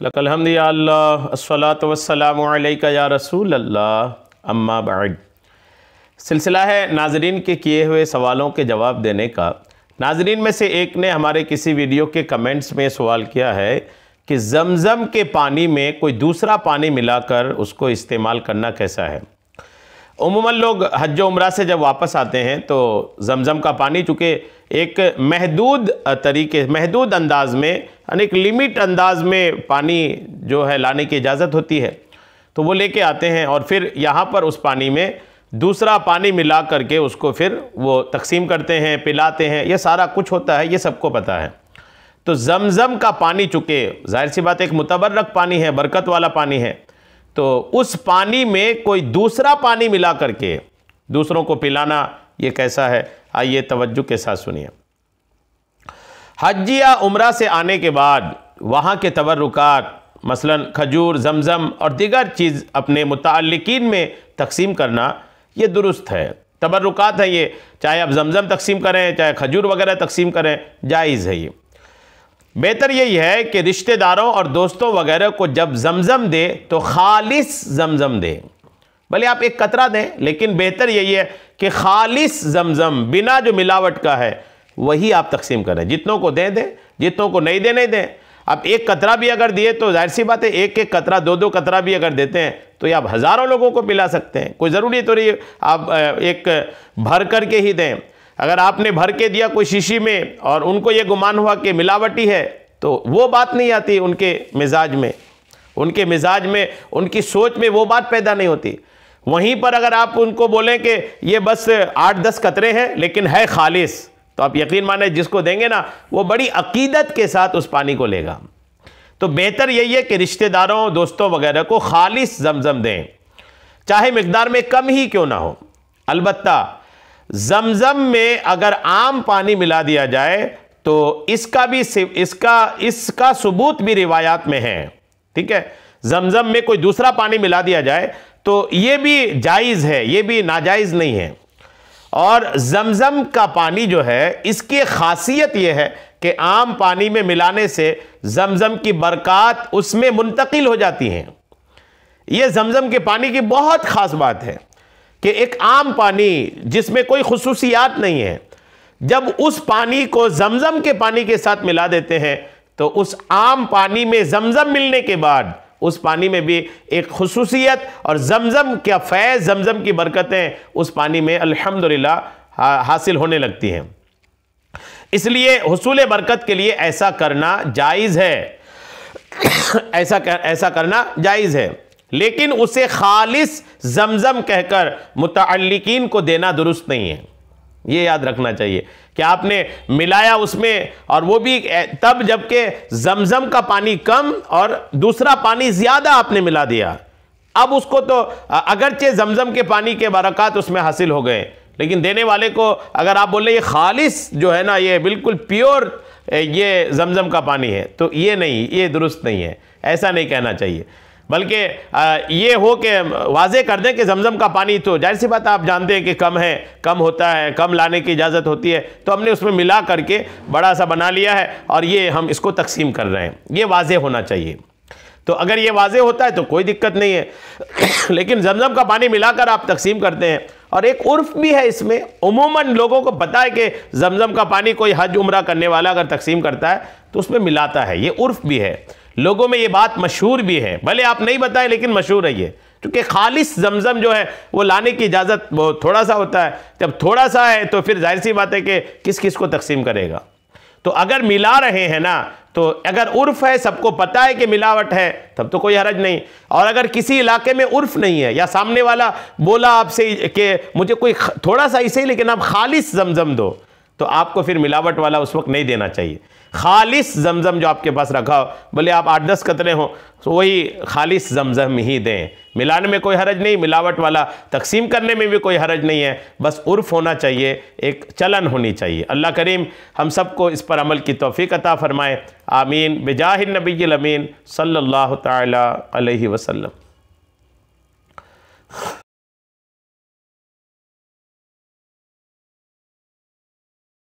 लकल हम्द या अल्लाह अस्सलातु वस्सलामु अलैका या रसूल अल्लाह अम्मा बाद। सिलसिला है नाजरीन के किए हुए सवालों के जवाब देने का। नाजरीन में से एक ने हमारे किसी वीडियो के कमेंट्स में सवाल किया है कि ज़मज़म के पानी में कोई दूसरा पानी मिलाकर उसको इस्तेमाल करना कैसा है। उमूमन लोग हज उम्रा से जब वापस आते हैं तो ज़मज़म का पानी चूँकि एक महदूद अंदाज में यानी एक लिमिट अंदाज में पानी जो है लाने की इजाज़त होती है, तो वो लेके आते हैं और फिर यहाँ पर उस पानी में दूसरा पानी मिला करके उसको फिर वो तकसीम करते हैं, पिलाते हैं। ये सारा कुछ होता है, ये सबको पता है। तो ज़मज़म का पानी चूँकि ज़ाहिर सी बात एक मुतबर्रक पानी है, बरकत वाला पानी है, तो उस पानी में कोई दूसरा पानी मिला करके दूसरों को पिलाना ये कैसा है, आइए तवज्जो के साथ सुनिए। हज या उम्रा से आने के बाद वहाँ के तबर्रुकात मसलन खजूर, ज़मज़म और दीगर चीज़ अपने मुताल्लिकीन में तकसीम करना ये दुरुस्त है। तबर्रुकात है ये, चाहे आप ज़मज़म तकसीम करें चाहे खजूर वगैरह तकसीम करें, जायज़ है ये। बेहतर यही है कि रिश्तेदारों और दोस्तों वगैरह को जब ज़मज़म दे तो खालिस ज़मज़म दें। भले आप एक कतरा दें, लेकिन बेहतर यही है कि खालिस ज़मज़म बिना जो मिलावट का है वही आप तकसीम करें। जितनों को दें, जितनों को नहीं देने दें। अब एक कतरा भी अगर दिए तो जाहिर सी बात है एक एक कतरा, दो कतरा भी अगर देते हैं तो ये आप हज़ारों लोगों को पिला सकते हैं। कोई ज़रूरी तो नहीं आप एक भर करके ही दें। अगर आपने भर के दिया कोई शीशी में और उनको ये गुमान हुआ कि मिलावटी है, तो वो बात नहीं आती उनके मिजाज में, उनकी सोच में वो बात पैदा नहीं होती। वहीं पर अगर आप उनको बोलें कि ये बस 8-10 कतरे हैं लेकिन है खालिस, तो आप यकीन माने जिसको देंगे ना वो बड़ी अकीदत के साथ उस पानी को लेगा। तो बेहतर यही है कि रिश्तेदारों, दोस्तों वगैरह को खालिस ज़मज़म दें, चाहे मिकदार में कम ही क्यों ना हो। अलबत्ता ज़मज़म में अगर आम पानी मिला दिया जाए तो इसका सबूत भी रिवायात में है। ठीक है, ज़मज़म में कोई दूसरा पानी मिला दिया जाए तो ये भी जायज़ है, ये भी नाजायज़ नहीं है। और ज़मज़म का पानी जो है इसकी खासियत यह है कि आम पानी में मिलाने से ज़मज़म की बरक़ात उसमें मुंतकिल हो जाती हैं। यह ज़मज़म के पानी की बहुत ख़ास बात है कि एक आम पानी जिसमें कोई खुसूसियात नहीं है, जब उस पानी को ज़मज़म के पानी के साथ मिला देते हैं तो उस आम पानी में ज़मज़म मिलने के बाद उस पानी में भी एक खुसूसियत और ज़मज़म क्या फैज़, ज़मज़म की बरकतें उस पानी में अल्हम्दुलिल्लाह हासिल होने लगती हैं। इसलिए हुसूल बरकत के लिए ऐसा करना जायज़ है, ऐसा करना जायज़ है, लेकिन उसे खालिस ज़मज़म कहकर मुतअल्लिकीन को देना दुरुस्त नहीं है। ये याद रखना चाहिए कि आपने मिलाया उसमें, और वो भी तब जबकि ज़मज़म का पानी कम और दूसरा पानी ज़्यादा आपने मिला दिया। अब उसको तो अगरचे ज़मज़म के पानी के बरक़ात उसमें हासिल हो गए, लेकिन देने वाले को अगर आप बोले ये खालिस जो है ना, ये बिल्कुल प्योर ये ज़मज़म का पानी है, तो ये नहीं, ये दुरुस्त नहीं है, ऐसा नहीं कहना चाहिए। बल्कि ये हो कि वाज़े कर दें कि ज़मज़म का पानी तो जाहिर सी बात आप जानते हैं कि कम है, कम होता है, कम लाने की इजाज़त होती है, तो हमने उसमें मिला करके बड़ा सा बना लिया है और ये हम इसको तकसीम कर रहे हैं। ये वाज़े होना चाहिए। तो अगर ये वाज़े होता है तो कोई दिक्कत नहीं है, लेकिन ज़मज़म का पानी मिलाकर आप तकसीम करते हैं। और एक उर्फ़ भी है इसमें, उमूमन लोगों को पता है कि ज़मज़म का पानी कोई हज उम्रा करने वाला अगर तकसीम करता है तो उसमें मिलाता है, ये उर्फ़ भी है, लोगों में ये बात मशहूर भी है। भले आप नहीं बताएं लेकिन मशहूर है ये, क्योंकि खालिस ज़मज़म जो है वो लाने की इजाज़त बहुत थोड़ा सा होता है। जब थोड़ा सा है तो फिर जाहिर सी बात है कि किस किस को तकसीम करेगा। तो अगर मिला रहे हैं ना, तो अगर उर्फ़ है, सबको पता है कि मिलावट है, तब तो कोई हरज नहीं। और अगर किसी इलाके में उर्फ़ नहीं है या सामने वाला बोला आपसे कि मुझे कोई थोड़ा सा इसे ही लेकिन आप खालिस ज़मज़म दो, तो आपको फिर मिलावट वाला उस वक्त नहीं देना चाहिए। खालिस ज़मज़म जो आपके पास रखा हो, भले आप 8-10 कतरे हों, तो वही खालिस ज़मज़म ही दें। मिलाने में कोई हरज नहीं, मिलावट वाला तकसीम करने में भी कोई हरज नहीं है, बस उर्फ़ होना चाहिए, एक चलन होनी चाहिए। अल्लाह करीम हम सबको इस पर अमल की तौफ़ीक़ अता फ़रमाए। आमीन बिजाहिन नबिय्यिल अमीन सल्लल्लाहु तआला अलैहि वसल्लम।